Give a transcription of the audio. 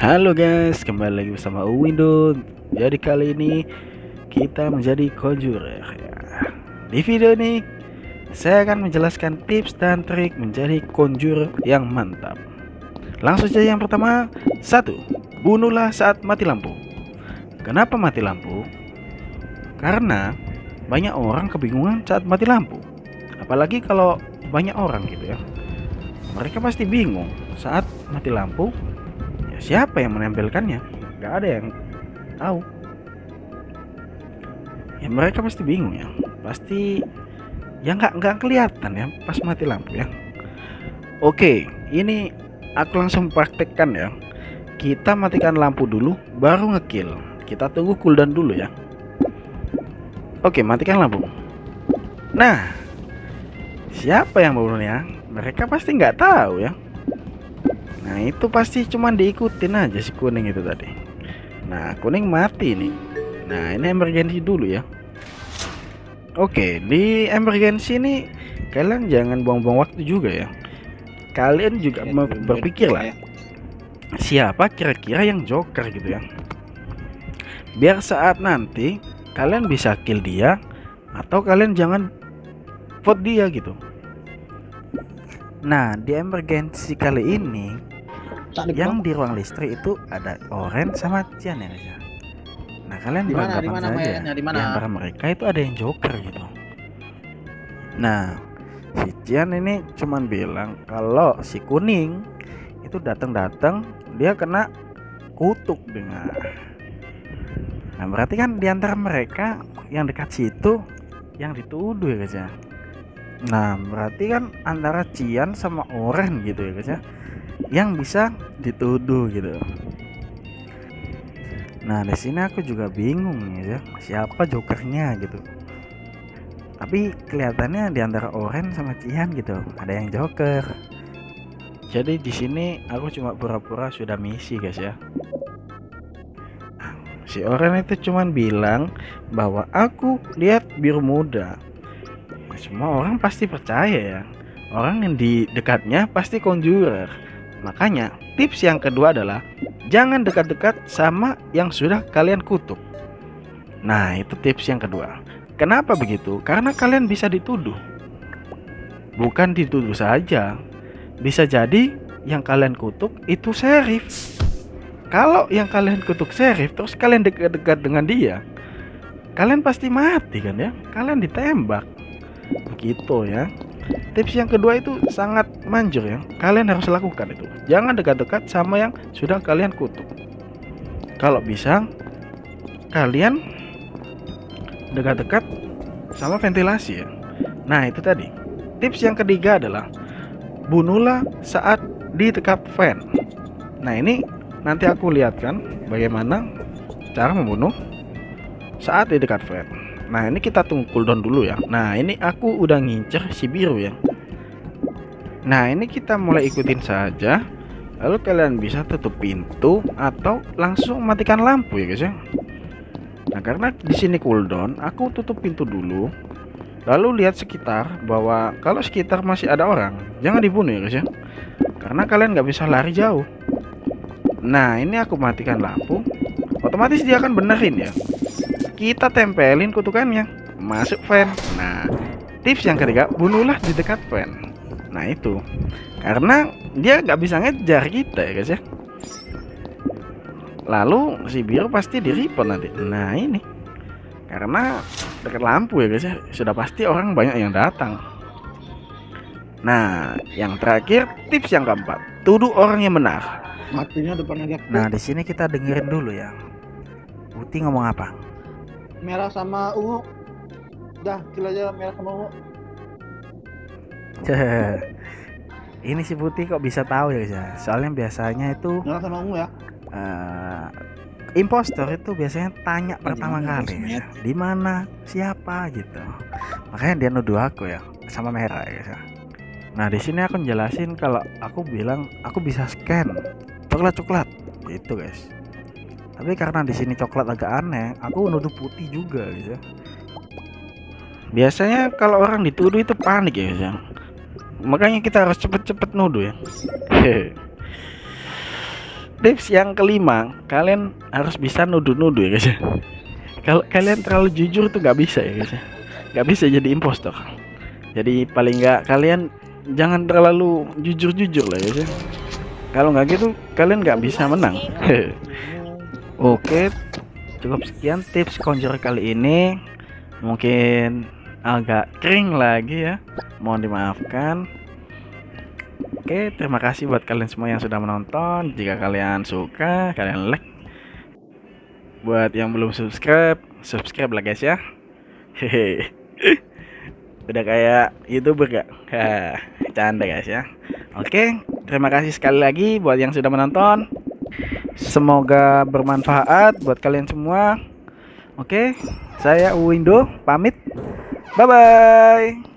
Halo guys, kembali lagi bersama Uwindo. Jadi kali ini kita menjadi conjurer ya. Di video ini saya akan menjelaskan tips dan trik menjadi conjurer yang mantap. Langsung saja yang pertama, 1. Bunuhlah saat mati lampu. Kenapa mati lampu? Karena banyak orang kebingungan saat mati lampu. Apalagi kalau banyak orang gitu ya. Mereka pasti bingung saat mati lampu. Siapa yang menempelkannya? Gak ada yang tahu. Ya mereka pasti bingung ya. Pasti ya nggak kelihatan ya pas mati lampu ya. Oke, ini aku langsung praktekkan ya. Kita matikan lampu dulu, baru ngekill. Kita tunggu cooldown dulu ya. Oke, matikan lampu. Nah, siapa yang membunuhnya? Mereka pasti nggak tahu ya. Nah itu pasti cuman diikutin aja si kuning itu tadi. Nah kuning mati nih. Nah ini emergency dulu ya. Oke, di emergency ini kalian jangan buang-buang waktu juga ya. Kalian juga berpikir lah, siapa kira-kira yang joker gitu ya. Biar saat nanti kalian bisa kill dia, atau kalian jangan vote dia gitu. Nah di emergency kali ini yang di ruang listrik itu ada Oren sama Cian ya guys ya. Nah kalian beranggapan saja di antara mereka itu ada yang joker gitu. Nah si Cian ini cuman bilang kalau si kuning itu datang dia kena kutuk dengan. Nah berarti kan di antara mereka yang dekat situ yang dituduh ya guys ya. Nah berarti kan antara Cian sama Oren gitu ya guys ya yang bisa dituduh gitu. Nah di sini aku juga bingung ya siapa jokernya gitu. Tapi kelihatannya di antara Oren sama Cian gitu ada yang joker. Jadi di sini aku cuma pura-pura sudah misi guys ya. Si Oren itu cuman bilang bahwa aku lihat biru muda. Semua orang pasti percaya ya. Orang yang di dekatnya pasti conjurer. Makanya tips yang kedua adalah jangan dekat-dekat sama yang sudah kalian kutuk. Nah itu tips yang kedua. Kenapa begitu? Karena kalian bisa dituduh. Bukan dituduh saja, bisa jadi yang kalian kutuk itu sheriff. Kalau yang kalian kutuk sheriff terus kalian dekat-dekat dengan dia, kalian pasti mati kan ya. Kalian ditembak. Begitu ya. Tips yang kedua itu sangat manjur ya. Kalian harus lakukan itu. Jangan dekat-dekat sama yang sudah kalian kutuk. Kalau bisa kalian dekat-dekat sama ventilasi ya. Nah itu tadi. Tips yang ketiga adalah bunuhlah saat di dekat fan. Nah ini nanti aku lihatkan bagaimana cara membunuh saat di dekat fan. Nah ini kita tunggu cooldown dulu ya. Nah ini aku udah ngincer si biru ya. Nah ini kita mulai ikutin saja. Lalu kalian bisa tutup pintu atau langsung matikan lampu ya guys ya. Nah karena di sini cooldown, aku tutup pintu dulu. Lalu lihat sekitar bahwa kalau sekitar masih ada orang, jangan dibunuh ya guys ya. Karena kalian nggak bisa lari jauh. Nah ini aku matikan lampu. Otomatis dia akan benerin ya. Kita tempelin kutukannya, masuk fan. Nah tips yang ketiga, bunuhlah di dekat fan. Nah itu karena dia nggak bisa ngejar kita ya guys ya. Lalu si biru pasti di report nanti. Nah ini karena dekat lampu ya guys ya, sudah pasti orang banyak yang datang. Nah yang terakhir tips yang keempat, tuduh orang yang benar. Matinya depan aja. Nah di sini kita dengerin dulu ya. Putih ngomong apa? Merah sama ungu. Udah, kill aja merah sama ungu. Ini si Putih kok bisa tahu ya guys ya. Soalnya biasanya itu Merah sama ungu ya. Impostor itu biasanya tanya pertama kali ya, di mana siapa gitu. Makanya dia nuduh aku ya sama merah ya guys ya. Nah di sini aku jelasin kalau aku bilang aku bisa scan coklat gitu guys. Tapi karena di sini coklat agak aneh, aku nuduh Putih juga gitu. Biasanya kalau orang dituduh itu panik ya guys ya. Makanya kita harus cepet-cepet nuduh ya. tips yang kelima, kalian harus bisa nuduh-nuduh ya guys ya. Kalau kalian terlalu jujur tuh nggak bisa ya guys ya, nggak bisa jadi impostor. Jadi paling nggak kalian jangan terlalu jujur-jujur lah ya guys ya. Kalau nggak gitu kalian nggak bisa menang. Oke, cukup sekian tips conjure kali ini. Mungkin agak kering lagi ya, mohon dimaafkan. Oke, terima kasih buat kalian semua yang sudah menonton. Jika kalian suka, kalian like. Buat yang belum subscribe, subscribe lah guys ya. Hehe. Udah kayak YouTuber gak? Canda guys ya. Oke, terima kasih sekali lagi buat yang sudah menonton. Semoga bermanfaat buat kalian semua. Oke, saya Uwindo pamit. Bye bye.